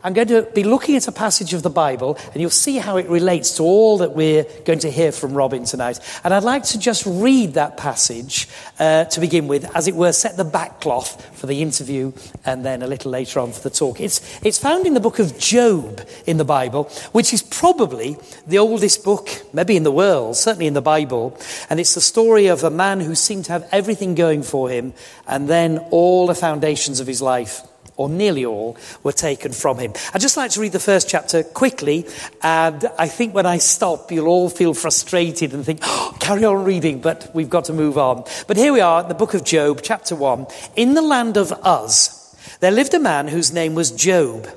I'm going to be looking at a passage of the Bible, and you'll see how it relates to all that we're going to hear from Robin tonight. And I'd like to just read that passage to begin with, as it were, set the backcloth for the interview, and then a little later on for the talk. It's found in the book of Job in the Bible, which is probably the oldest book, maybe in the world, certainly in the Bible. And it's the story of a man who seemed to have everything going for him, and then all the foundations of his life, or nearly all, were taken from him. I'd just like to read the first chapter quickly, and I think when I stop, you'll all feel frustrated and think, oh, carry on reading, but we've got to move on. But here we are, in the book of Job, chapter 1. In the land of Uz, there lived a man whose name was Job.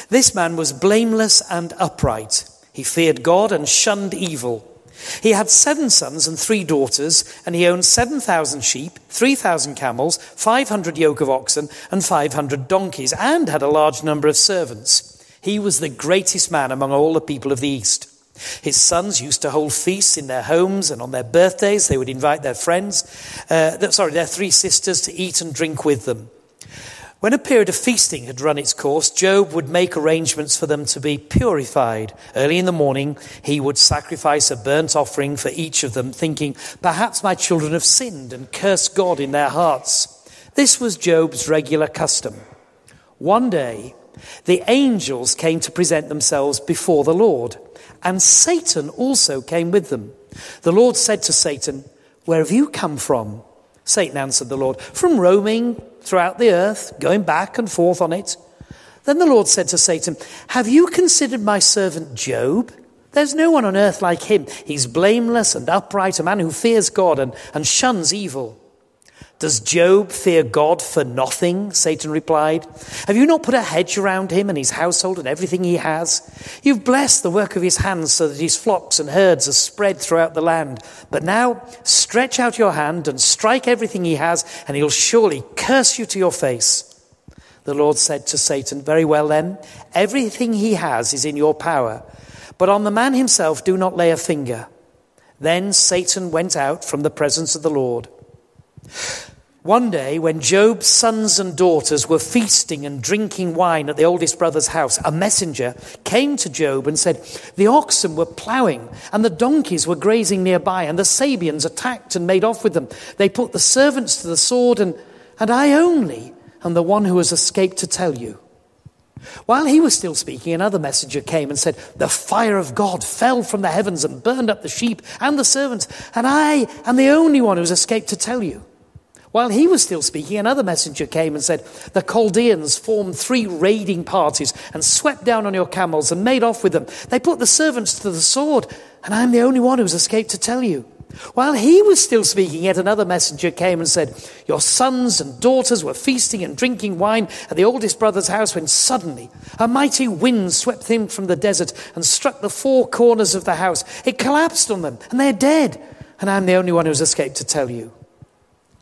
This man was blameless and upright. He feared God and shunned evil. He had 7 sons and 3 daughters, and he owned 7,000 sheep, 3,000 camels, 500 yoke of oxen, and 500 donkeys, and had a large number of servants. He was the greatest man among all the people of the East. His sons used to hold feasts in their homes, and on their birthdays they would invite their their 3 sisters to eat and drink with them. When a period of feasting had run its course, Job would make arrangements for them to be purified. Early in the morning, he would sacrifice a burnt offering for each of them, thinking, perhaps my children have sinned and cursed God in their hearts. This was Job's regular custom. One day, the angels came to present themselves before the Lord, and Satan also came with them. The Lord said to Satan, "Where have you come from?" Satan answered the Lord, "From roaming throughout the earth, going back and forth on it." Then the Lord said to Satan, "Have you considered my servant Job? There's no one on earth like him. He's blameless and upright, a man who fears God and shuns evil." "Does Job fear God for nothing?" Satan replied. "Have you not put a hedge around him and his household and everything he has? You've blessed the work of his hands so that his flocks and herds are spread throughout the land. But now stretch out your hand and strike everything he has, and he'll surely curse you to your face." The Lord said to Satan, "Very well then, everything he has is in your power, but on the man himself do not lay a finger." Then Satan went out from the presence of the Lord. One day, when Job's sons and daughters were feasting and drinking wine at the oldest brother's house, a messenger came to Job and said, "The oxen were ploughing and the donkeys were grazing nearby, and the Sabeans attacked and made off with them. They put the servants to the sword, and I only am the one who has escaped to tell you." While he was still speaking, another messenger came and said, "The fire of God fell from the heavens and burned up the sheep and the servants, and I am the only one who has escaped to tell you." While he was still speaking, another messenger came and said, "The Chaldeans formed 3 raiding parties and swept down on your camels and made off with them. They put the servants to the sword, and I am the only one who has escaped to tell you." While he was still speaking, yet another messenger came and said, "Your sons and daughters were feasting and drinking wine at the oldest brother's house when suddenly a mighty wind swept in from the desert and struck the 4 corners of the house. It collapsed on them, and they are dead, and I am the only one who has escaped to tell you."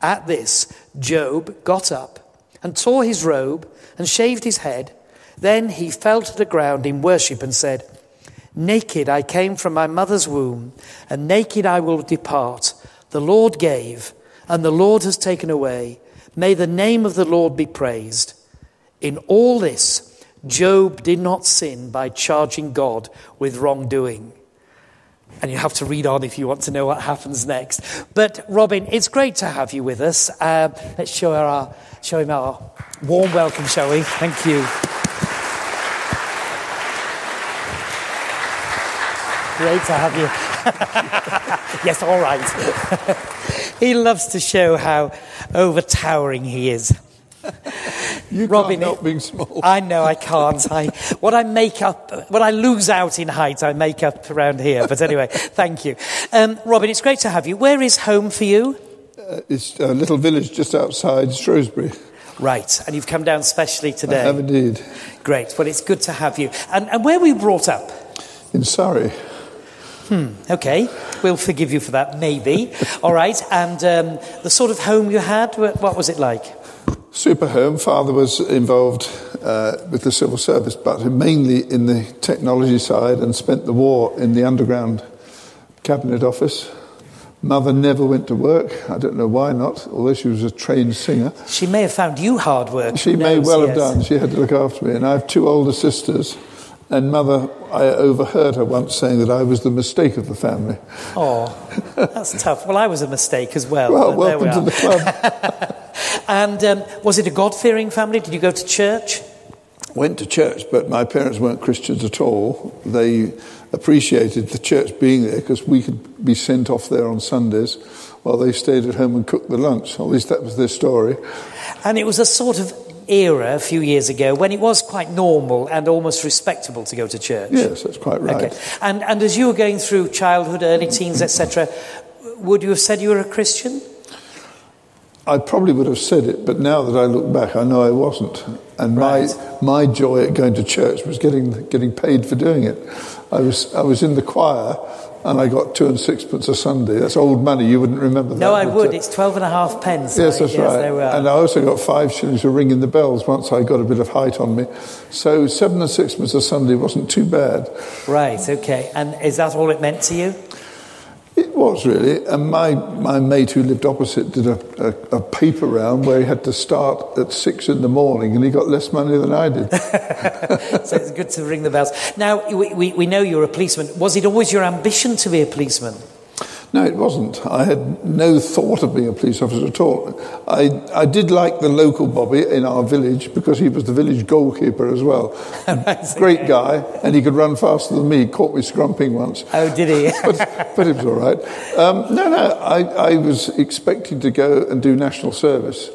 At this, Job got up and tore his robe and shaved his head. Then he fell to the ground in worship and said, "Naked I came from my mother's womb, and naked I will depart. The Lord gave, and the Lord has taken away. May the name of the Lord be praised." In all this, Job did not sin by charging God with wrongdoing. And you have to read on if you want to know what happens next. But Robin, it's great to have you with us. Let's show him our warm welcome, shall we? Thank you. Great to have you. Yes, all right. He loves to show how overtowering he is. You Robin, can't help being small. I know I can't. What I lose out in height, I make up around here. But anyway, thank you. Robin, it's great to have you. Where is home for you? It's a little village just outside Shrewsbury. Right, and you've come down specially today. I have indeed. Great, well, it's good to have you. And where were you brought up? In Surrey. Okay, we'll forgive you for that, maybe. All right, and the sort of home you had, what was it like? Super home. Father was involved with the civil service, but mainly in the technology side, and spent the war in the underground cabinet office. Mother never went to work. I don't know why not, although she was a trained singer. She may have found you hard work. She may well have done. She had to look after me. And I have 2 older sisters. And Mother, I overheard her once saying that I was the mistake of the family. Oh, that's tough. Well, I was a mistake as well. Well, welcome to the club. And was it a God-fearing family? Did you go to church? Went to church, but my parents weren't Christians at all. They appreciated the church being there because we could be sent off there on Sundays while they stayed at home and cooked the lunch. At least that was their story. And it was a sort of era a few years ago when it was quite normal and almost respectable to go to church. Yes, that's quite right. Okay. And as you were going through childhood, early teens, etc., would you have said you were a Christian? I probably would have said it, but now that I look back, I know I wasn't. And my joy at going to church was getting paid for doing it. I was in the choir, and I got 2 and 6pence a Sunday. That's old money. You wouldn't remember that. No, I would. It's 12.5 pence. Yes, that's right. And I also got 5 shillings for ringing the bells once I got a bit of height on me. So 7 and 6pence a Sunday wasn't too bad. Right. Okay. And is that all it meant to you? It was really, and my mate who lived opposite did a paper round where he had to start at 6 in the morning, and he got less money than I did. So it's good to ring the bells. Now, we know you're a policeman. Was it always your ambition to be a policeman? No, it wasn't. I had no thought of being a police officer at all. I did like the local Bobby in our village because he was the village goalkeeper as well. Great guy, and he could run faster than me. He caught me scrumping once. Oh, did he? but it was all right. I was expecting to go and do national service,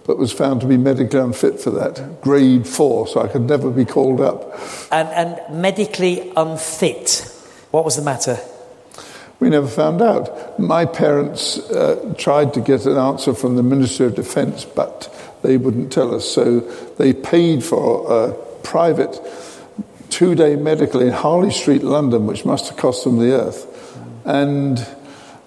but was found to be medically unfit for that. Grade 4, so I could never be called up. And medically unfit. What was the matter? We never found out. My parents tried to get an answer from the Minister of Defence, but they wouldn't tell us. So they paid for a private 2-day medical in Harley Street, London, which must have cost them the earth. And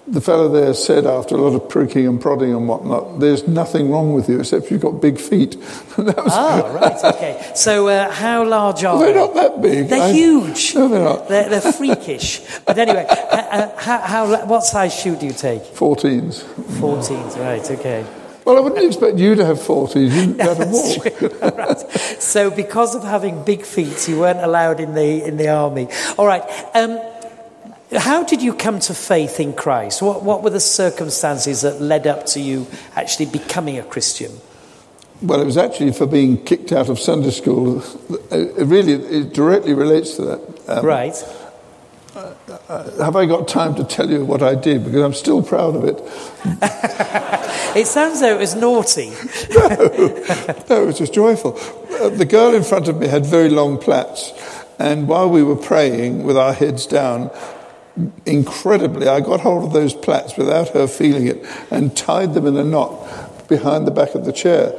the fellow there said, after a lot of pricking and prodding and whatnot, there's nothing wrong with you except you've got big feet. Right, okay. So how large are they? They're not that big. They're huge. No, they're not. They're freakish. But anyway, what size shoe do you take? 14s. 14s, right, okay. Well, I wouldn't expect you to have 14s. You didn't have to walk. Right. So because of having big feet, you weren't allowed in the army. All right. How did you come to faith in Christ? What were the circumstances that led up to you actually becoming a Christian? Well, it was actually for being kicked out of Sunday school. It directly relates to that. Right. Have I got time to tell you what I did? Because I'm still proud of it. It sounds though it was naughty. No, it was just joyful. The girl in front of me had very long plaits. And while we were praying with our heads down, incredibly, I got hold of those plaits without her feeling it and tied them in a knot behind the back of the chair,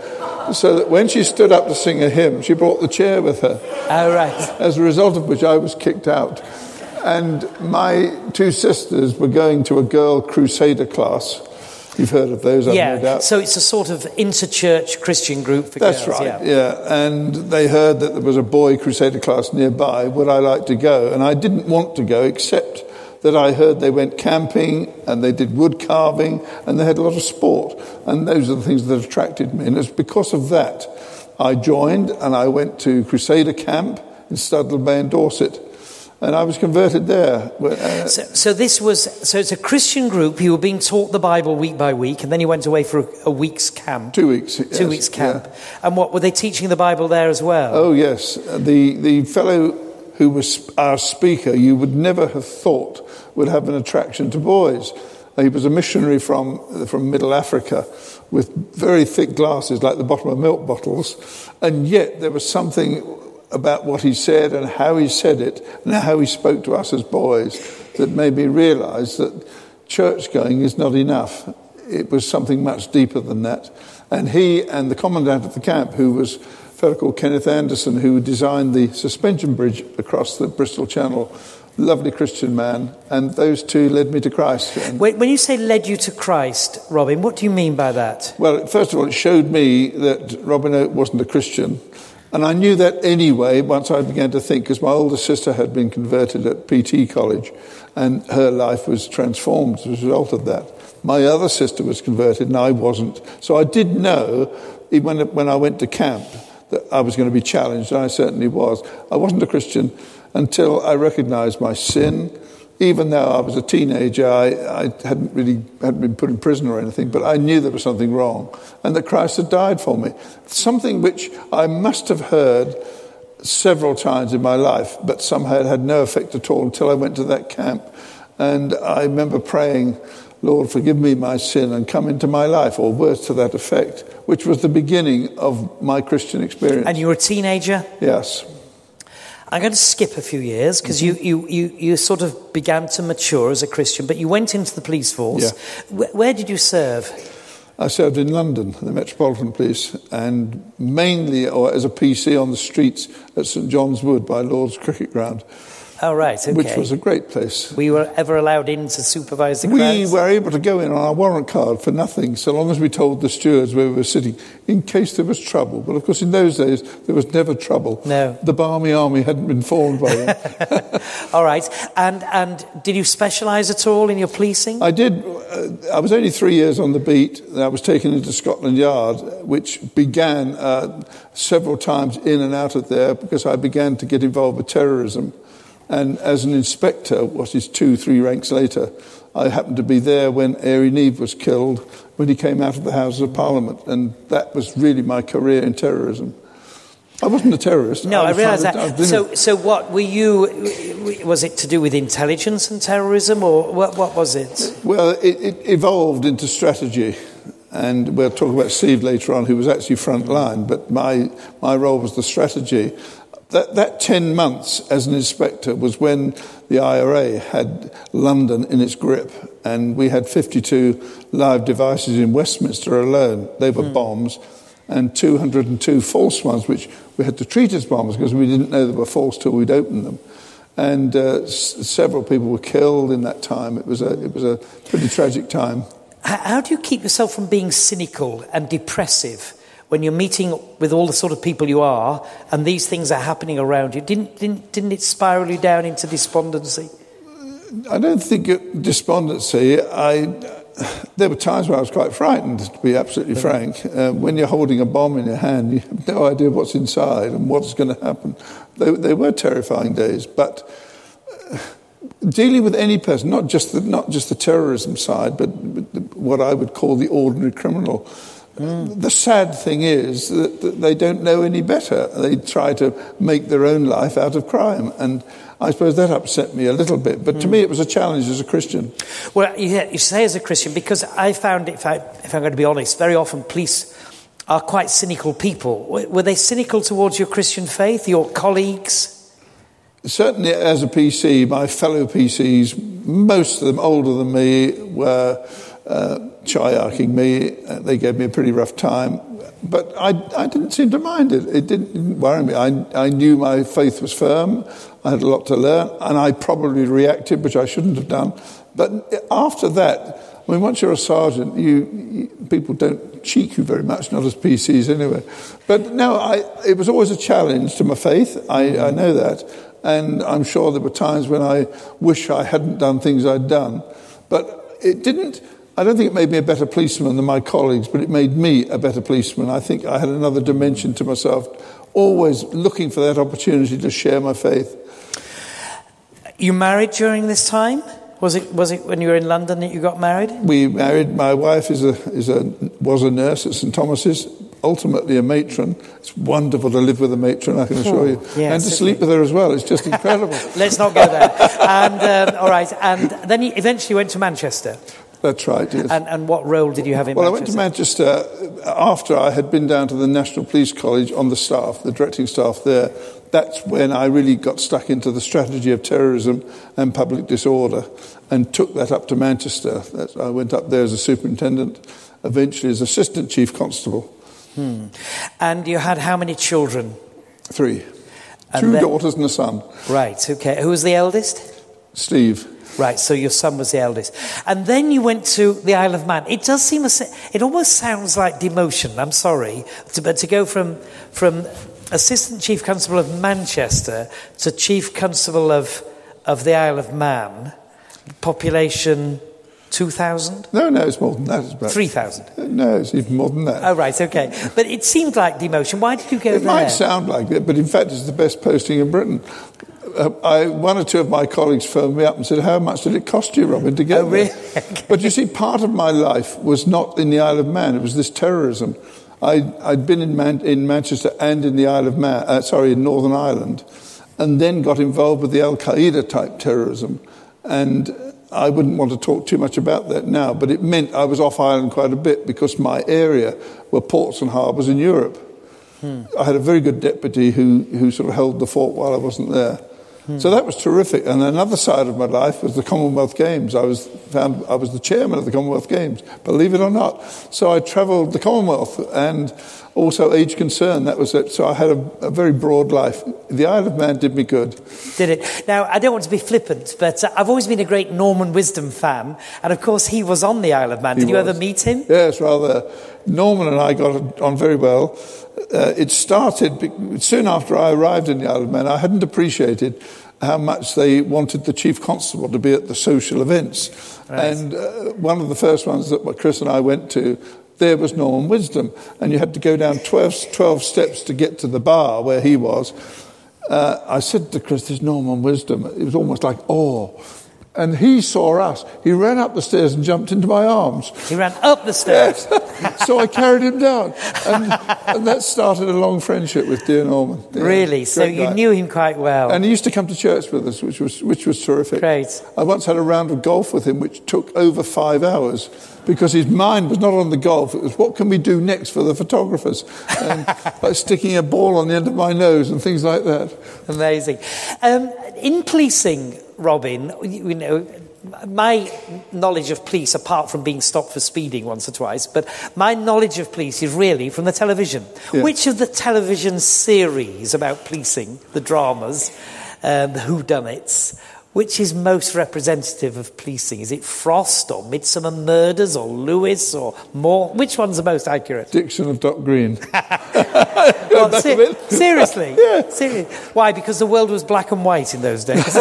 so that when she stood up to sing a hymn, she brought the chair with her. Oh, right. As a result of which I was kicked out. And my 2 sisters were going to a girl crusader class. You've heard of those, I've no doubt. So it's a sort of inter-church Christian group for girls. That's right, yeah. And they heard that there was a boy crusader class nearby. Would I like to go? And I didn't want to go, except that I heard they went camping and they did wood carving and they had a lot of sport. And those are the things that attracted me. And it's because of that I joined, and I went to Crusader Camp in Studley Bay in Dorset. And I was converted there. So it's a Christian group. You were being taught the Bible week by week, and then you went away for a week's camp. 2 weeks. Yes, 2 weeks camp. Yeah. And what, were they teaching the Bible there as well? Oh, yes. The fellow who was our speaker, you would never have thought would have an attraction to boys. He was a missionary from Middle Africa with very thick glasses like the bottom of milk bottles. And yet there was something about what he said and how he said it and how he spoke to us as boys that made me realise that church going is not enough. It was something much deeper than that. And he and the commandant of the camp, who was a fellow called Kenneth Anderson, who designed the suspension bridge across the Bristol Channel, lovely Christian man, and those 2 led me to Christ. When you say led you to Christ, Robin, what do you mean by that? Well, first of all, it showed me that Robin Oake wasn't a Christian. And I knew that anyway once I began to think, because my older sister had been converted at PT college and her life was transformed as a result of that. My other sister was converted and I wasn't. So I did know, even when I went to camp, that I was going to be challenged, and I certainly was. I wasn't a Christian until I recognised my sin. Even though I was a teenager, I hadn't been put in prison or anything, but I knew there was something wrong and that Christ had died for me. Something which I must have heard several times in my life, but somehow it had no effect at all until I went to that camp. And I remember praying, Lord, forgive me my sin and come into my life, or words to that effect, which was the beginning of my Christian experience. And you were a teenager? Yes. I'm going to skip a few years because you sort of began to mature as a Christian, but you went into the police force. Yeah. Where did you serve? I served in London, the Metropolitan Police, and mainly or as a PC on the streets at St John's Wood by Lord's Cricket Ground. Oh, right, okay. Which was a great place. Were you ever allowed in to supervise the We crowds? were able to go in on our warrant card for nothing, so long as we told the stewards where we were sitting, in case there was trouble. But of course, in those days, there was never trouble. No. The Barmy Army hadn't been formed by then. All right. And did you specialise at all in your policing? I did. I was only 3 years on the beat. I was taken into Scotland Yard, which began several times in and out of there because I began to get involved with terrorism. And as an inspector, what is 2-3 ranks later, I happened to be there when Airy Neve was killed, when he came out of the Houses of Parliament. And that was really my career in terrorism. I wasn't a terrorist. No, I realise that. So what were you? Was it to do with intelligence and terrorism, or what was it? Well, it evolved into strategy. And we'll talk about Steve later on, who was actually front line. But my role was the strategy. That 10 months as an inspector was when the IRA had London in its grip, and we had 52 live devices in Westminster alone. They were bombs, and 202 false ones, which we had to treat as bombs because we didn't know they were false till we'd opened them. And several people were killed in that time. It was a pretty tragic time. How do you keep yourself from being cynical and depressive when you're meeting with all the sort of people you are, and these things are happening around you? Didn't it spiral you down into despondency? I don't think despondency. There were times where I was quite frightened, to be absolutely frank. When you're holding a bomb in your hand, you have no idea what's inside and what's going to happen. They were terrifying days, but dealing with any person, not just the terrorism side, but what I would call the ordinary criminal. The sad thing is that they don't know any better. They try to make their own life out of crime. And I suppose that upset me a little bit. But to me, it was a challenge as a Christian. Well, you say as a Christian, because I found, if I'm going to be honest, very often police are quite cynical people. Were they cynical towards your Christian faith, your colleagues? Certainly as a PC, my fellow PCs, most of them older than me, were shy-arking me. They gave me a pretty rough time. But I didn't seem to mind it. It didn't worry me. I knew my faith was firm. I had a lot to learn. And I probably reacted, which I shouldn't have done. But after that, I mean, once you're a sergeant, people don't cheek you very much, not as PCs anyway. But no, it was always a challenge to my faith. I know that. And I'm sure there were times when I wish I hadn't done things I'd done. But it didn't... I don't think it made me a better policeman than my colleagues, but it made me a better policeman. I think I had another dimension to myself, always looking for that opportunity to share my faith. You married during this time? Was it when you were in London that you got married? We married. My wife was a nurse at St Thomas's, ultimately a matron. It's wonderful to live with a matron, I can assure you. Yes, and to sleep with her as well. It's just incredible. Let's not go there. And all right. And then you eventually went to Manchester. That's right, yes. And what role did you have in Manchester? Well, I went to Manchester after I had been down to the National Police College on the staff, the directing staff there. That's when I really got stuck into the strategy of terrorism and public disorder and took that up to Manchester. I went up there as a superintendent, eventually as assistant chief constable. And you had how many children? 3. Two daughters and a son. Right, okay. Who was the eldest? Steve. Right, so your son was the eldest. And then you went to the Isle of Man. It does seem, it almost sounds like demotion, I'm sorry, but to go from Assistant Chief Constable of Manchester to Chief Constable of the Isle of Man, population 2,000? No, it's more than that. It's about 3,000? No, it's even more than that. Oh, right, okay. But it seemed like demotion. Why did you go there? It might sound like it, but in fact it's the best posting in Britain. One or two of my colleagues phoned me up and said, how much did it cost you, Robin, to get really? there? But you see, part of my life was not in the Isle of Man. It was this terrorism. I'd been in Manchester and in the Isle of Man, in Northern Ireland, and then got involved with the Al-Qaeda type terrorism. And I wouldn't want to talk too much about that now, but it meant I was off island quite a bit because my area were ports and harbours in Europe. I had a very good deputy who sort of held the fort while I wasn't there. So that was terrific. And another side of my life was the Commonwealth Games. I was the chairman of the Commonwealth Games, believe it or not. So I travelled the Commonwealth and also Age Concern. That was it. So I had a very broad life. The Isle of Man did me good. Did it? Now, I don't want to be flippant, but I've always been a great Norman Wisdom fan. And of course, he was on the Isle of Man. Did you ever meet him? Yes, rather. Norman and I got on very well. It started soon after I arrived in the Isle of Man. I hadn't appreciated how much they wanted the chief constable to be at the social events. Right. And one of the first ones that Chris and I went to, there was Norman Wisdom. And you had to go down 12 steps to get to the bar where he was. I said to Chris, there's Norman Wisdom. It was almost like awe. And he saw us. He ran up the stairs and jumped into my arms. He ran up the stairs? Yes. So I carried him down. And that started a long friendship with dear Norman. Yeah, really? So you knew him quite well? And he used to come to church with us, which was terrific. Great. I once had a round of golf with him, which took over 5 hours, because his mind was not on the golf. It was, what can we do next for the photographers? And like sticking a ball on the end of my nose and things like that. Amazing. In policing, Robin, you know, my knowledge of police, apart from being stopped for speeding once or twice, but my knowledge of police is really from the television. Yeah. Which of the television series about policing, the dramas, the whodunits, which is most representative of policing? Is it Frost or Midsummer Murders or Lewis or Moore? Which one's the most accurate? Dixon of Dock Green. Well, seriously? Yeah. Seriously? Why? Because the world was black and white in those days.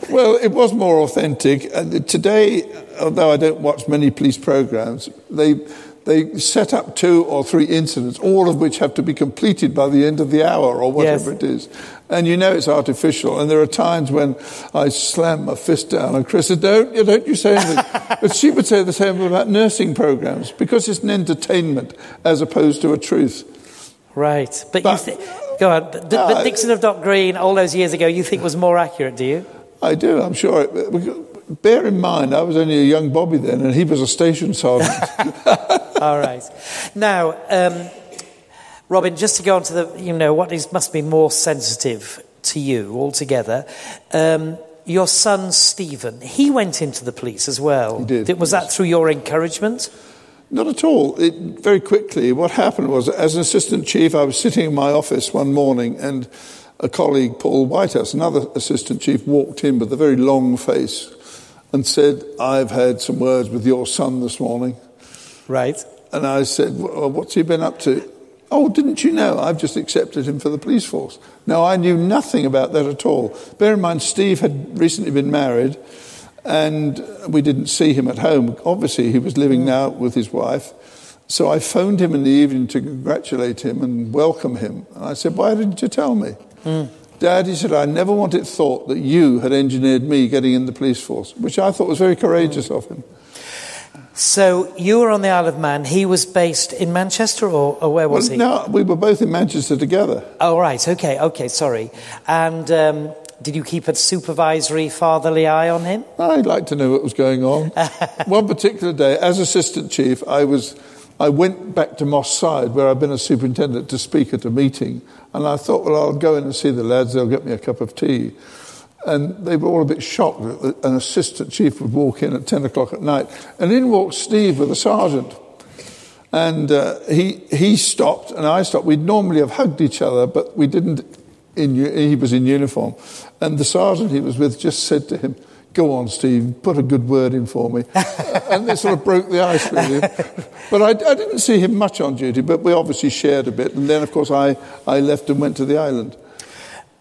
Well, it was more authentic. Today, although I don't watch many police programmes, they set up 2 or 3 incidents, all of which have to be completed by the end of the hour or whatever it is. And you know it's artificial. And there are times when I slam my fist down and Chris said, don't you say anything. But she would say the same about nursing programmes, because it's an entertainment as opposed to a truth. Right. But go on. But Dixon of Dock Green, all those years ago, you think was more accurate, do you? I do, I'm sure. Bear in mind, I was only a young Bobby then, and he was a station sergeant. All right. Now, Robin, just to go on to the, must be more sensitive to you altogether. Your son, Stephen, he went into the police as well. He did. Was that through your encouragement? Not at all. Very quickly, what happened was, as an assistant chief, I was sitting in my office one morning, and a colleague, Paul Whitehouse, another assistant chief, walked in with a very long face and said, I've had some words with your son this morning. Right. And I said, well, what's he been up to? Oh, didn't you know? I've just accepted him for the police force. Now, I knew nothing about that at all. Bear in mind, Steve had recently been married, and we didn't see him at home. Obviously, he was living now with his wife. So I phoned him in the evening to congratulate him and welcome him. And I said, why didn't you tell me? Dad, he said, I never want it thought that you had engineered me getting in the police force, which I thought was very courageous of him. So you were on the Isle of Man. He was based in Manchester, or where was he? No, we were both in Manchester together. Oh, right. Okay, sorry. And did you keep a supervisory fatherly eye on him? I'd like to know what was going on. One particular day, as assistant chief, I went back to Moss Side, where I'd been a superintendent, to speak at a meeting. And I thought, well, I'll go in and see the lads. They'll get me a cup of tea. And they were all a bit shocked that an assistant chief would walk in at 10 o'clock at night. And in walked Steve with a sergeant. And he stopped and I stopped. We'd normally have hugged each other, but we didn't. He was in uniform. And the sergeant he was with just said to him, go on, Steve, put a good word in for me. And they sort of broke the ice with him. But I didn't see him much on duty, but we obviously shared a bit. And then, of course, I left and went to the island.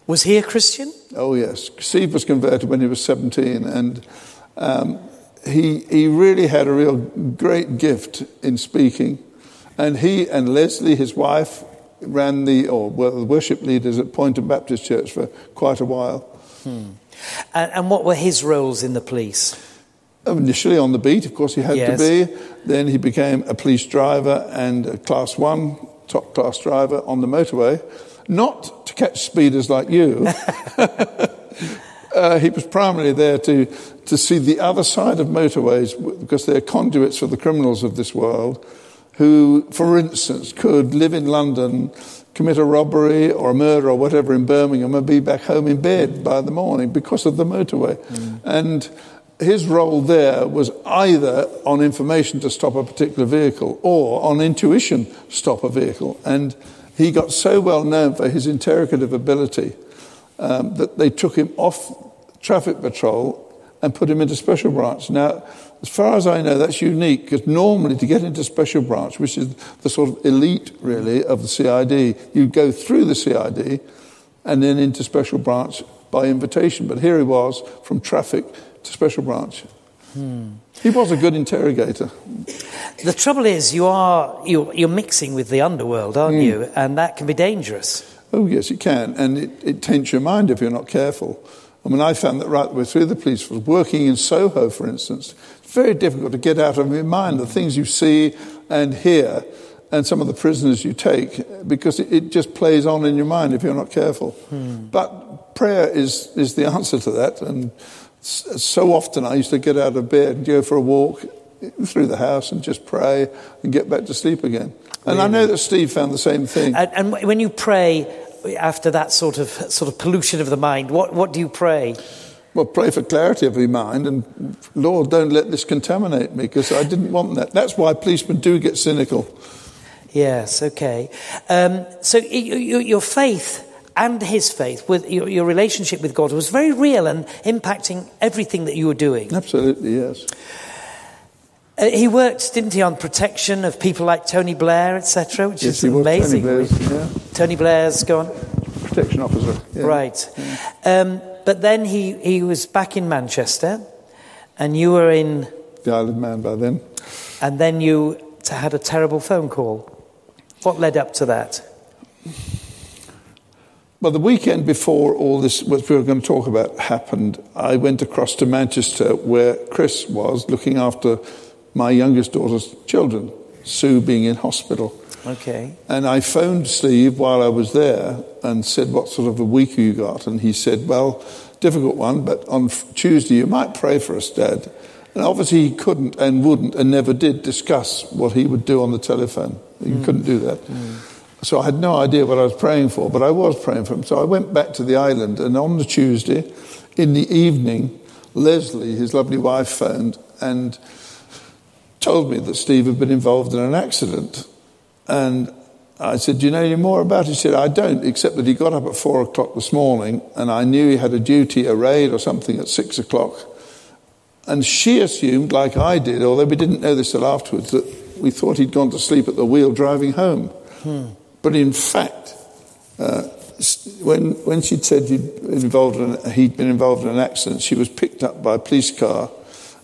Was he a Christian? Oh, yes. Steve was converted when he was 17, and he really had a real great gift in speaking. And he and Leslie, his wife, ran the worship leaders at Poynton Baptist Church for quite a while. And what were his roles in the police? Initially on the beat, of course, he had Yes. to be. Then he became a police driver and a Class 1, top-class driver on the motorway. Not to catch speeders like you. He was primarily there to see the other side of motorways, because they're conduits for the criminals of this world who, for instance, could live in London, commit a robbery or a murder or whatever in Birmingham and be back home in bed by the morning because of the motorway. And his role there was either on information to stop a particular vehicle or on intuition to stop a vehicle. And he got so well known for his interrogative ability that they took him off traffic patrol and put him into special branch. Now, as far as I know, that's unique, because normally to get into special branch, which is the sort of elite, really, of the CID, you go through the CID and then into special branch by invitation. But here he was, from traffic to special branch. He was a good interrogator. The trouble is, you're mixing with the underworld, aren't you? And that can be dangerous. Oh, yes, it can. And it taints your mind if you're not careful. I mean, I found that right the way through the police force, working in Soho, for instance, it's very difficult to get out of your mind the things you see and hear and some of the prisoners you take, because it just plays on in your mind if you're not careful. But prayer is the answer to that. And so often I used to get out of bed and go for a walk through the house and just pray and get back to sleep again. And I know that Steve found the same thing. And when you pray after that sort of pollution of the mind, what do you pray? Well, pray for clarity of your mind, and Lord, don't let this contaminate me, because I didn't want that. That's why policemen do get cynical. Yes, okay. So your faith and his faith, with your relationship with God, was very real and impacting everything that you were doing. Absolutely, yes. He worked, didn't he, on protection of people like Tony Blair, etc., which is amazing. Tony Blair's gone. Protection officer. Yeah. Right. Yeah. But then he was back in Manchester, and you were in the Isle of Man by then. And then you had a terrible phone call. What led up to that? Well, the weekend before all this, what we were going to talk about, happened, I went across to Manchester, where Chris was looking after my youngest daughter's children, Sue being in hospital. Okay. And I phoned Steve while I was there and said, what sort of a week have you got? And he said, well, difficult one, but on Tuesday you might pray for us, Dad. And obviously he couldn't and wouldn't and never did discuss what he would do on the telephone. He couldn't do that. So I had no idea what I was praying for, but I was praying for him. So I went back to the island, and on the Tuesday, in the evening, Leslie, his lovely wife, phoned and told me that Steve had been involved in an accident. And I said, do you know any more about it? He said, I don't, except that he got up at 4 o'clock this morning, and I knew he had a duty, a raid or something at 6 o'clock. And she assumed, like I did, although we didn't know this till afterwards, that we thought he'd gone to sleep at the wheel driving home. But in fact, when she'd said he'd been involved in an accident, she was picked up by a police car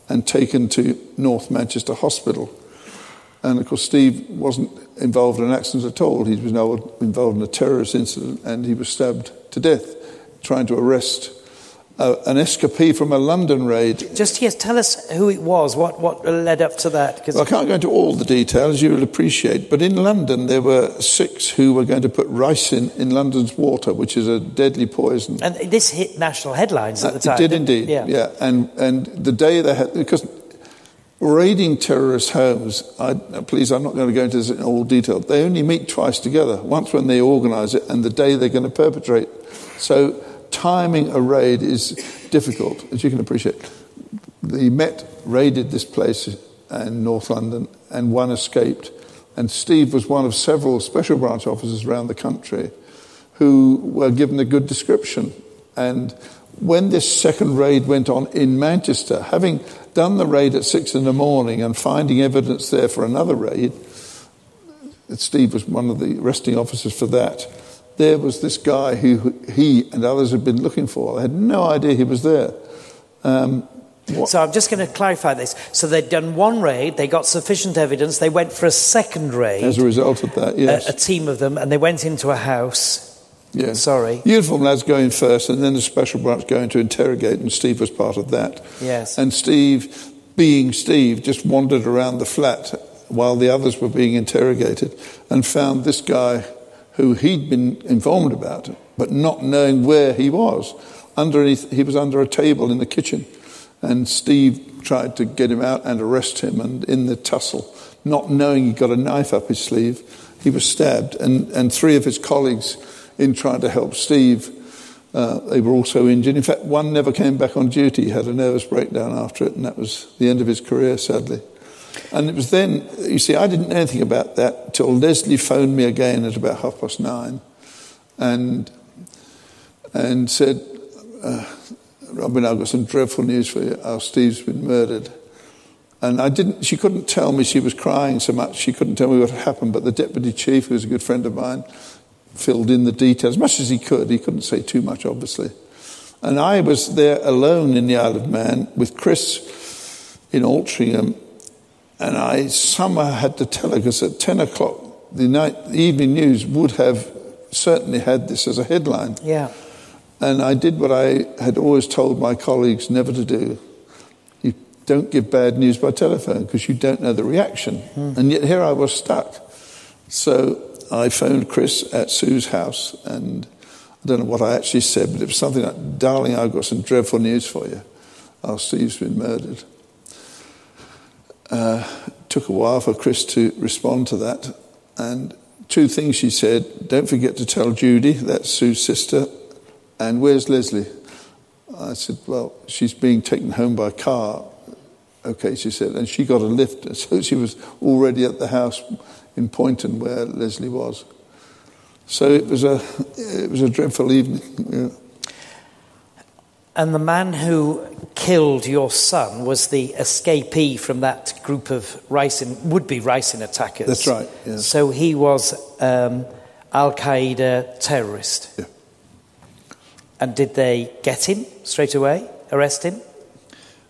and taken to North Manchester Hospital. And of course, Steve wasn't involved in an accident at all. He was involved in a terrorist incident, and he was stabbed to death trying to arrest an escapee from a London raid. Tell us who it was, what led up to that. Well, I can't go into all the details, you will appreciate, but in London there were 6 who were going to put ricin in London's water, which is a deadly poison. And this hit national headlines at the time. It did indeed, yeah. And the day they had, because raiding terrorist homes, please, I'm not going to go into this in all detail, they only meet twice together, once when they organise it and the day they're going to perpetrate. So timing a raid is difficult, as you can appreciate. The Met raided this place in North London, and one escaped. And Steve was one of several special branch officers around the country who were given a good description. And when this second raid went on in Manchester, having done the raid at 6 a.m. and finding evidence there for another raid, Steve was one of the arresting officers for that, there was this guy who he and others had been looking for. I had no idea he was there. So I'm just going to clarify this. So they'd done one raid, they got sufficient evidence, they went for a second raid. As a result of that, yes. A team of them, and they went into a house. Yes. Sorry. Uniform lads going first, and then the special branch going to interrogate, and Steve was part of that. Yes. And Steve, being Steve, just wandered around the flat while the others were being interrogated and found this guy who he'd been informed about, but not knowing where he was. Underneath, he was under a table in the kitchen, and Steve tried to get him out and arrest him, and in the tussle, not knowing he got a knife up his sleeve, he was stabbed, and three of his colleagues, in trying to help Steve, they were also injured. In fact, one never came back on duty. He had a nervous breakdown after it, and that was the end of his career, sadly. And it was then, you see, I didn't know anything about that till Leslie phoned me again at about 9:30 and said, Robin, I've got some dreadful news for you. Our Steve's been murdered. And she couldn't tell me, she was crying so much, she couldn't tell me what had happened, but the deputy chief, who was a good friend of mine, filled in the details as much as he could. He couldn't say too much, obviously. And I was there alone in the Isle of Man with Chris in Altrincham, and I somehow had to tell her, because at 10 o'clock, the evening news would have certainly had this as a headline. Yeah. And I did what I had always told my colleagues never to do. You don't give bad news by telephone, because you don't know the reaction. And yet here I was stuck. So I phoned Chris at Sue's house, and I don't know what I actually said, but it was something like, darling, I've got some dreadful news for you. Our Steve's been murdered. Took a while for Chris to respond to that. And two things she said: don't forget to tell Judy, that's Sue's sister, and where's Leslie? I said, well, she's being taken home by car. Okay, she said, and she got a lift, so she was already at the house in Poynton where Leslie was. So it was a dreadful evening. Yeah. And the man who killed your son was the escapee from that group of would-be ricin attackers. That's right, yes. So he was Al-Qaeda terrorist. Yeah. And did they get him straight away, arrest him?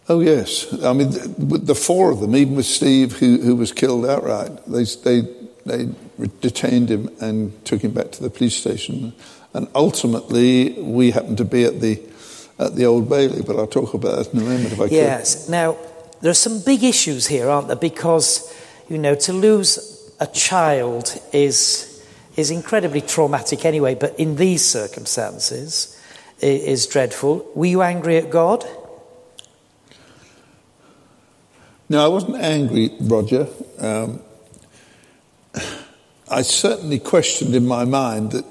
Oh, yes. I mean, the four of them, even with Steve, who was killed outright, they detained him and took him back to the police station. And ultimately, we happened to be at the Old Bailey, but I'll talk about that in a moment if I can. Yes. Now, there are some big issues here, aren't there? Because, to lose a child is incredibly traumatic anyway, but in these circumstances is dreadful. Were you angry at God? No, I wasn't angry, Roger. I certainly questioned in my mind that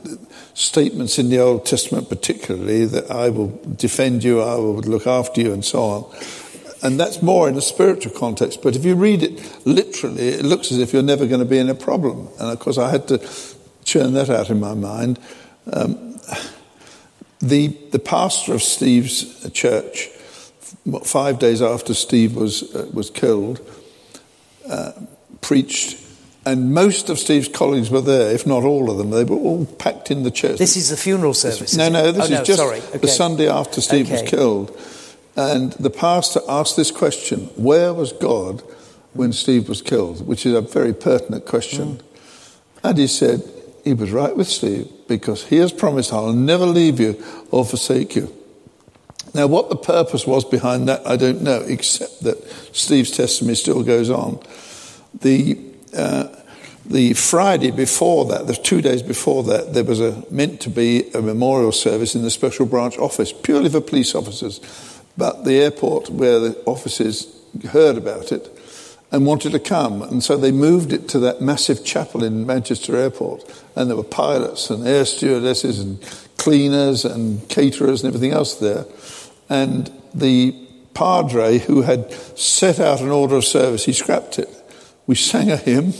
statements in the Old Testament particularly, that I will defend you, I will look after you, and so on. And that's more in a spiritual context. But if you read it literally, it looks as if you're never going to be in a problem. And of course I had to churn that out in my mind. The pastor of Steve's church, 5 days after Steve was killed, preached, and most of Steve's colleagues were there, if not all of them. They were all packed in the church. This is the funeral service? This is just the Sunday after Steve was killed. And the pastor asked this question: where was God when Steve was killed? Which is a very pertinent question. And he said, he was right with Steve, because he has promised, I'll never leave you or forsake you. Now, what the purpose was behind that, I don't know, except that Steve's testimony still goes on. The Friday before that, the 2 days before that, there was meant to be a memorial service in the special branch office, purely for police officers. But the airport where the officers heard about it and wanted to come, and so they moved it to that massive chapel in Manchester Airport. And there were pilots and air stewardesses and cleaners and caterers and everything else there. And the padre who had set out an order of service, he scrapped it. We sang a hymn,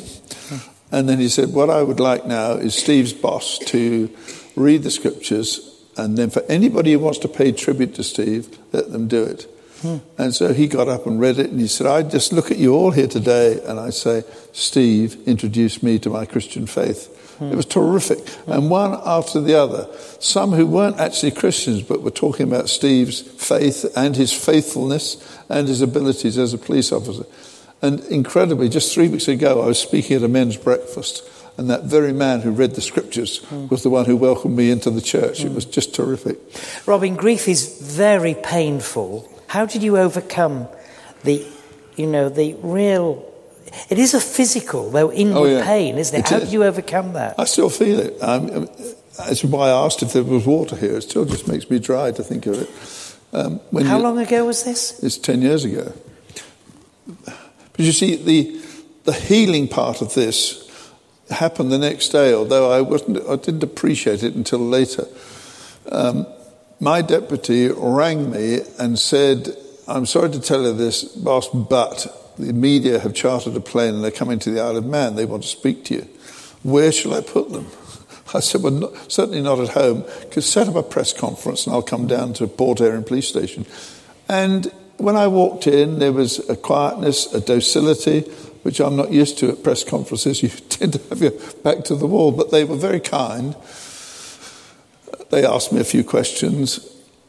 and then he said, what I would like now is Steve's boss to read the scriptures And then for anybody who wants to pay tribute to Steve, let them do it. And so he got up and read it, and he said, I just look at you all here today, and I say, Steve introduced me to my Christian faith. It was terrific. And one after the other, some who weren't actually Christians, but were talking about Steve's faith and his faithfulness and his abilities as a police officer. And incredibly, just 3 weeks ago, I was speaking at a men's breakfast, and that very man who read the scriptures was the one who welcomed me into the church. It was just terrific. Robin, grief is very painful. How did you overcome the real... It is a physical, though inward pain, isn't it? How did you overcome that? I still feel it. That's why I asked if there was water here. It still just makes me dry to think of it. How long ago was this? It's 10 years ago. But you see, the healing part of this happened the next day, although I didn't appreciate it until later. My deputy rang me and said, I'm sorry to tell you this, boss, but the media have chartered a plane and they're coming to the Isle of Man. They want to speak to you. Where shall I put them? I said, well, certainly not at home. Could set up a press conference and I'll come down to Port Erin Police Station. And when I walked in, there was a quietness, a docility, which I'm not used to at press conferences. You tend to have your back to the wall, but they were very kind. They asked me a few questions,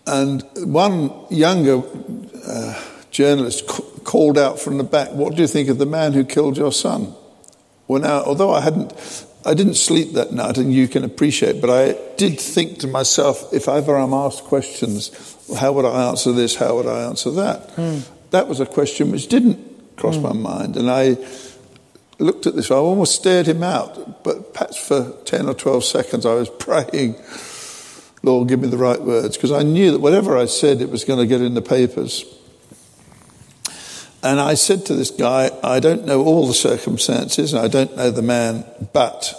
and one younger journalist called out from the back, what do you think of the man who killed your son? Well, now, although I didn't sleep that night, and you can appreciate, but I did think to myself, if ever I'm asked questions, how would I answer this, how would I answer that? That was a question which didn't cross my mind, and I looked at this, I almost stared him out, but perhaps for 10 or 12 seconds I was praying, Lord, give me the right words, because I knew that whatever I said, it was going to get in the papers. And I said to this guy, I don't know all the circumstances, and I don't know the man, but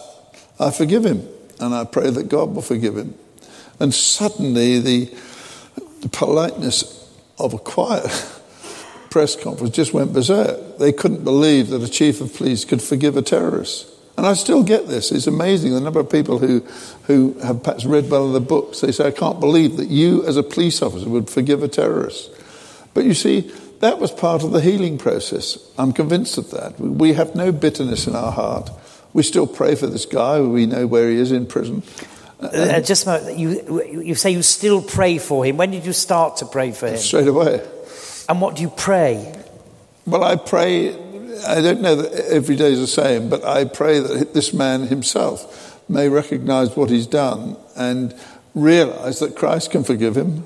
I forgive him, and I pray that God will forgive him. And suddenly the politeness of a quiet press conference just went berserk. They couldn't believe that a chief of police could forgive a terrorist. And I still get this. It's amazing the number of people who have perhaps read one of the books. They say, I can't believe that you as a police officer would forgive a terrorist. But you see, that was part of the healing process. I'm convinced of that. We have no bitterness in our heart. We still pray for this guy. We know where he is in prison. Just a moment, you say you still pray for him. When did you start to pray for him? Straight away. And what do you pray? Well, I pray, I don't know that every day is the same, but I pray that this man himself may recognise what he's done and realise that Christ can forgive him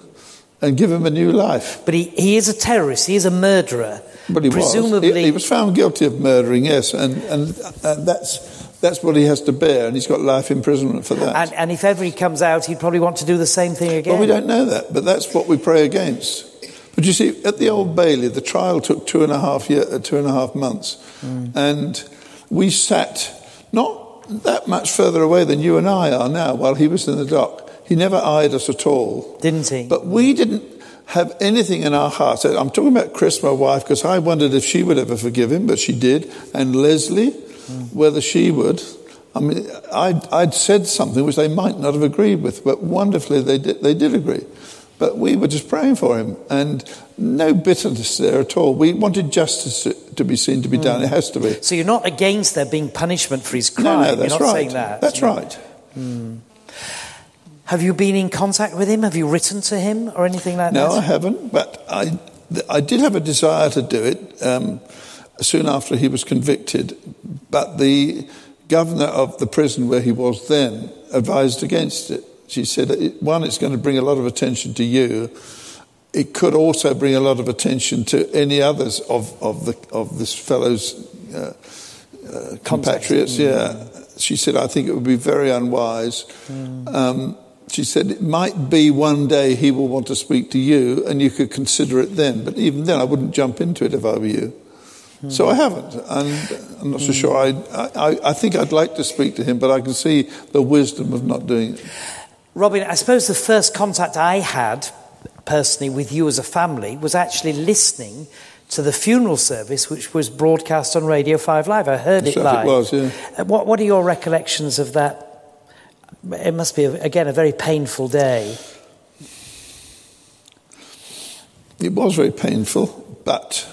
and give him a new life. But he is a terrorist, he is a murderer. But he Presumably... was. He was found guilty of murdering, yes, and that's what he has to bear, and he's got life imprisonment for that. And if ever he comes out, he'd probably want to do the same thing again. Well, we don't know that, but that's what we pray against. But you see, at the Old Bailey, the trial took 2.5 months, and we sat not that much further away than you and I are now while he was in the dock. He never eyed us at all. Didn't he? But we didn't have anything in our hearts. I'm talking about Chris, my wife, because I wondered if she would ever forgive him, but she did. And Leslie, whether she would. I mean, I'd said something which they might not have agreed with, but wonderfully they did agree. But we were just praying for him, and no bitterness there at all. We wanted justice to be seen to be done. It has to be. So you're not against there being punishment for his crime? No, that's you're not right. saying that? That's right. Have you been in contact with him? Have you written to him or anything like that? No, I haven't, but I did have a desire to do it soon after he was convicted. But the governor of the prison where he was then advised against it. She said, one, it's going to bring a lot of attention to you. It could also bring a lot of attention to any others of this fellow's compatriots. Yeah, she said, I think it would be very unwise. She said, it might be one day he will want to speak to you and you could consider it then. But even then, I wouldn't jump into it if I were you. So I haven't. And I'm not so sure. I think I'd like to speak to him, but I can see the wisdom of not doing it. Robin, I suppose the first contact I had personally with you as a family was actually listening to the funeral service, which was broadcast on Radio 5 Live. I heard it live. It was, yeah. What are your recollections of that? It must be, again, a very painful day. It was very painful, but,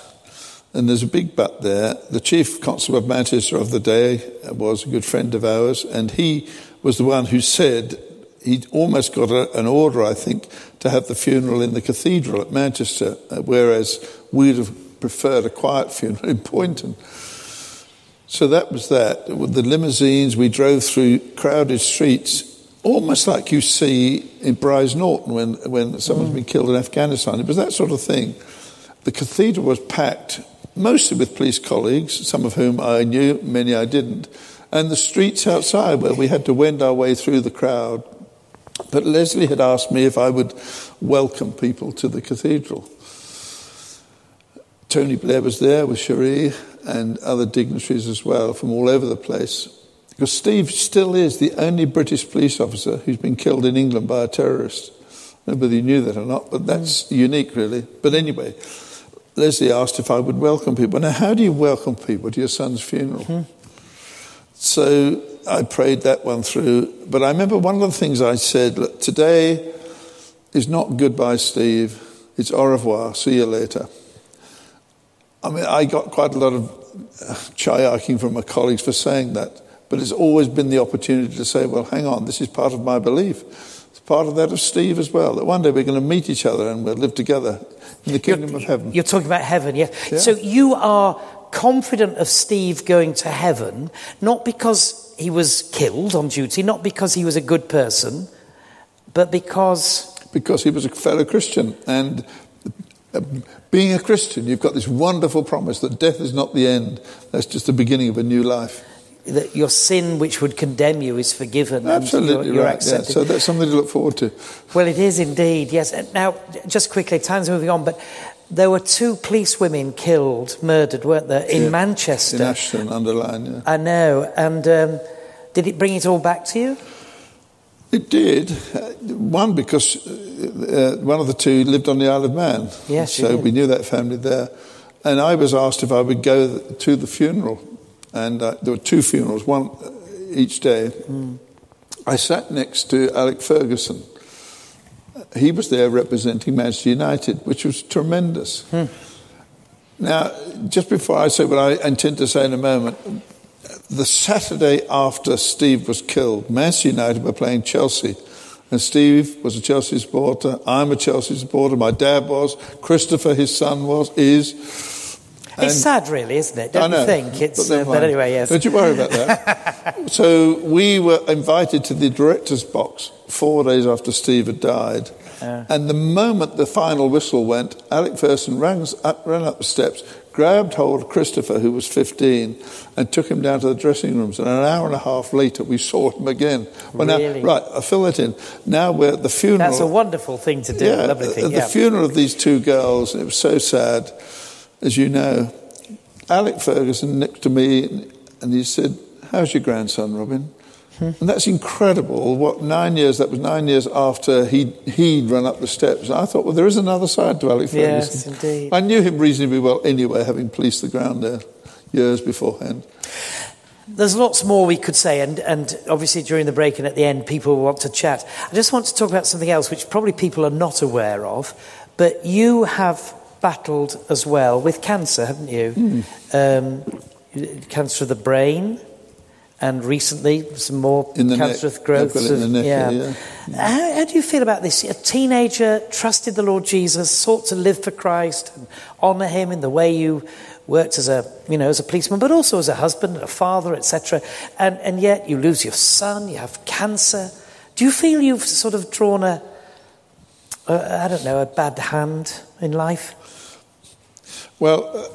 and there's a big but there, the chief constable of Manchester of the day was a good friend of ours, and he was the one who said he'd almost got an order, I think, to have the funeral in the cathedral at Manchester, whereas we'd have preferred a quiet funeral in Poynton. So that was that. With the limousines, we drove through crowded streets, almost like you see in Brize Norton when someone's been killed in Afghanistan. It was that sort of thing. The cathedral was packed, mostly with police colleagues, some of whom I knew, many I didn't, and the streets outside where we had to wend our way through the crowd. But Leslie had asked me if I would welcome people to the cathedral. Tony Blair was there with Cherie and other dignitaries as well from all over the place. Because Steve still is the only British police officer who's been killed in England by a terrorist. I don't know whether you knew that or not, but that's unique, really. But anyway, Leslie asked if I would welcome people. Now, how do you welcome people to your son's funeral? So I prayed that one through. But I remember one of the things I said, look, today is not goodbye, Steve. It's au revoir, see you later. I mean, I got quite a lot of chayarking from my colleagues for saying that. But it's always been the opportunity to say, well, hang on, this is part of my belief. It's part of that of Steve as well, that one day we're going to meet each other and we'll live together in the kingdom of heaven. You're talking about heaven, yeah. So you are confident of Steve going to heaven, not because he was killed on duty, not because he was a good person, but because... Because he was a fellow Christian. And being a Christian, you've got this wonderful promise that death is not the end. That's just the beginning of a new life. That your sin which would condemn you is forgiven. Absolutely and you're right. accepted. Yeah. So that's something to look forward to. Well, it is indeed, yes. Now, just quickly, time's moving on, but there were 2 police women killed, murdered, weren't there, in Manchester? In Ashton-under-Lyne, yeah. I know. And did it bring it all back to you? It did. One, because one of the 2 lived on the Isle of Man. Yes, so we knew that family there. And I was asked if I would go to the funeral. And there were 2 funerals, one each day. I sat next to Alex Ferguson. He was there representing Manchester United, which was tremendous. Now, just before I say what I intend to say in a moment, the Saturday after Steve was killed, Manchester United were playing Chelsea. And Steve was a Chelsea supporter. I'm a Chelsea supporter. My dad was. Christopher, his son, is. It's sad, really, isn't it? Don't you think? It's, but anyway, yes. Don't you worry about that. So we were invited to the director's box 4 days after Steve had died. And the moment the final whistle went, Alex Ferguson ran up the steps, grabbed hold of Christopher, who was 15, and took him down to the dressing rooms. And an hour and a half later, we saw him again. Well, really? Now, right, I'll fill that in. Now we're at the funeral. That's a wonderful thing to do, a lovely thing. The funeral of these 2 girls, and it was so sad. As you know, Alex Ferguson next to me, and he said, how's your grandson, Robin? And that's incredible. That was 9 years after he'd run up the steps. I thought, well, there is another side to Alex Ferguson. Yes, indeed. I knew him reasonably well anyway, having policed the ground there years beforehand. There's lots more we could say, and obviously during the break and at the end, people will want to chat. I just want to talk about something else, which probably people are not aware of, but you have battled as well with cancer, haven't you? Cancer of the brain, and recently some more cancerous growths. How do you feel about this? A teenager trusted the Lord Jesus, sought to live for Christ and honour him in the way you worked as a policeman, but also as a husband, a father, etc. And yet you lose your son, you have cancer. Do you feel you've sort of drawn a bad hand in life? Well,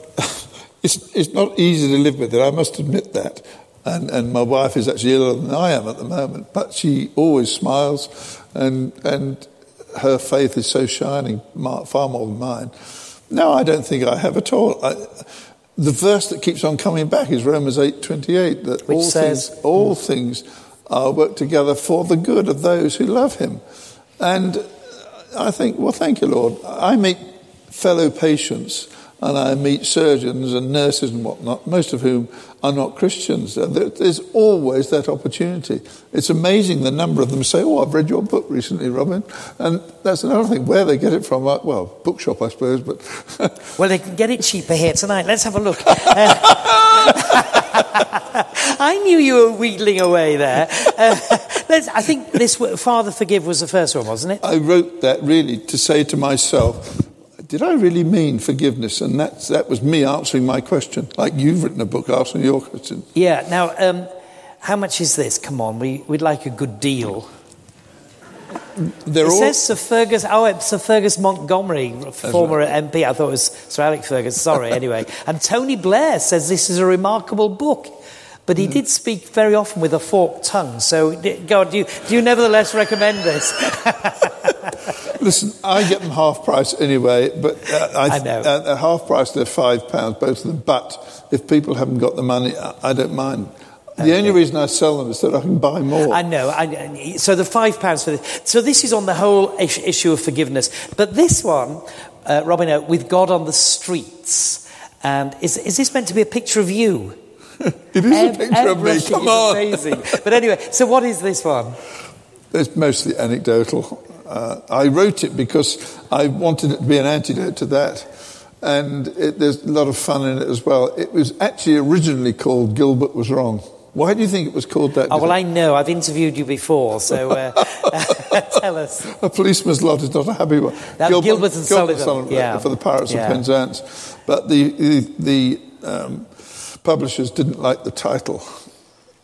it's not easy to live with it, I must admit that. And my wife is actually iller than I am at the moment, but she always smiles, and her faith is so shining, far more than mine. No, I don't think I have at all. The verse that keeps on coming back is Romans 8:28, that which says, all things are work together for the good of those who love him. And I think, well, thank you, Lord. I meet fellow patients and I meet surgeons and nurses and whatnot, most of whom are not Christians. There's always that opportunity. It's amazing the number of them say, "Oh, I've read your book recently, Robin." And that's another thing, where they get it from. Well, bookshop, I suppose, but... Well, they can get it cheaper here tonight. Let's have a look. I knew you were wheedling away there. I think this Father Forgive was the first one, wasn't it? I wrote that really to say to myself, did I really mean forgiveness? And that was me answering my question, like you've written a book answering your question. Yeah. Now, how much is this? Come on, we'd like a good deal. Says Sir Fergus. Oh, it's Sir Fergus Montgomery, former MP. I thought it was Sir Alex Ferguson. Sorry, anyway. And Tony Blair says this is a remarkable book. But he did speak very often with a forked tongue. So, God, do you nevertheless recommend this? Listen, I get them half price anyway, but I know. At half price they're £5, both of them. But if people haven't got the money, I don't mind. The only reason I sell them is that I can buy more. I know. So the £5 for this. So this is on the whole issue of forgiveness. But this one, Robin, with God on the streets, and is this meant to be a picture of you? It is a picture of me, come on. Amazing. But anyway, so what is this one? It's mostly anecdotal. I wrote it because I wanted it to be an antidote to that. And there's a lot of fun in it as well. It was actually originally called Gilbert Was Wrong. Why do you think it was called that? Oh, well, I know. I've interviewed you before, so tell us. A policeman's lot is not a happy one. Gilbert and Sullivan. Yeah. For the Pirates of Penzance. But the publishers didn't like the title.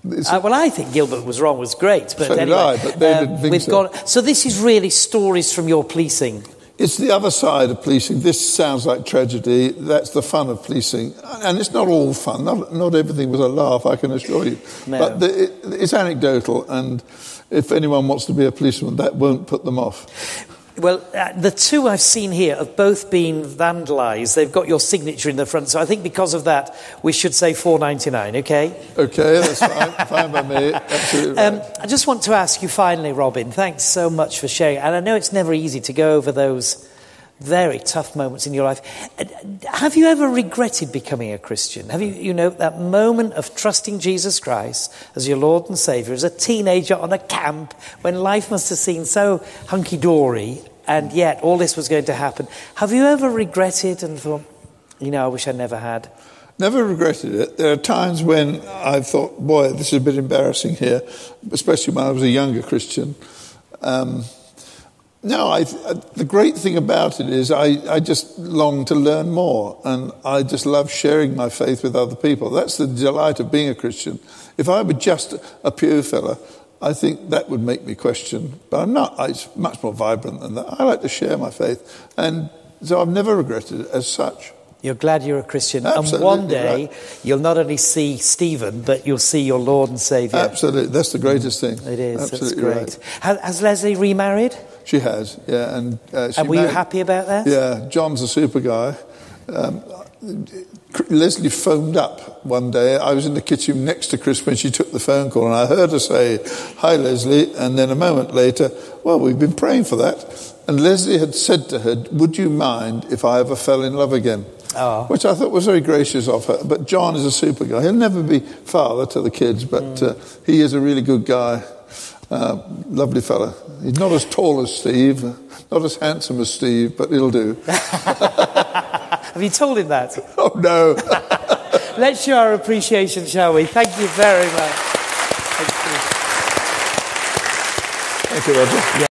Well, I think Gilbert Was Wrong was great, but so anyway, did I, but they didn't think so. So this is really stories from your policing. It's the other side of policing. This sounds like tragedy. That's the fun of policing, and it's not all fun. Not everything was a laugh, I can assure you. No. But it's anecdotal, and if anyone wants to be a policeman, that won't put them off. Well, the two I've seen here have both been vandalised. They've got your signature in the front, so I think because of that, we should say £4.99, okay? Okay, that's fine. Fine by me. Absolutely right. I just want to ask you finally, Robin, thanks so much for sharing. And I know it's never easy to go over those very tough moments in your life. Have you ever regretted becoming a Christian? Have you that moment of trusting Jesus Christ as your Lord and Saviour, as a teenager on a camp, when life must have seemed so hunky-dory, and yet all this was going to happen? Have you ever regretted and thought, I wish I never had? Never regretted it. There are times when I've thought, boy, this is a bit embarrassing here, especially when I was a younger Christian. The great thing about it is I just long to learn more, and I just love sharing my faith with other people. That's the delight of being a Christian. If I were just a pew fella, I think that would make me question. But I'm not. It's much more vibrant than that. I like to share my faith, and so I've never regretted it as such. You're glad you're a Christian. Absolutely, and one day, you'll not only see Stephen, but you'll see your Lord and Saviour. Absolutely. That's the greatest thing. It is. Absolutely, that's great. right. Has Leslie remarried? She has, yeah. And were you happy about that? Yeah, John's a super guy. Leslie phoned up one day. I was in the kitchen next to Chris when she took the phone call, and I heard her say, "Hi, Leslie," and then a moment later, "Well, we've been praying for that." And Leslie had said to her, "Would you mind if I ever fell in love again?" Oh. Which I thought was very gracious of her. But John is a super guy. He'll never be father to the kids, but he is a really good guy. Lovely fella. He's not as tall as Steve, not as handsome as Steve, but it'll do. Have you told him that? Oh, no. Let's show our appreciation, shall we? Thank you very much. Thank you, Roger. Yeah.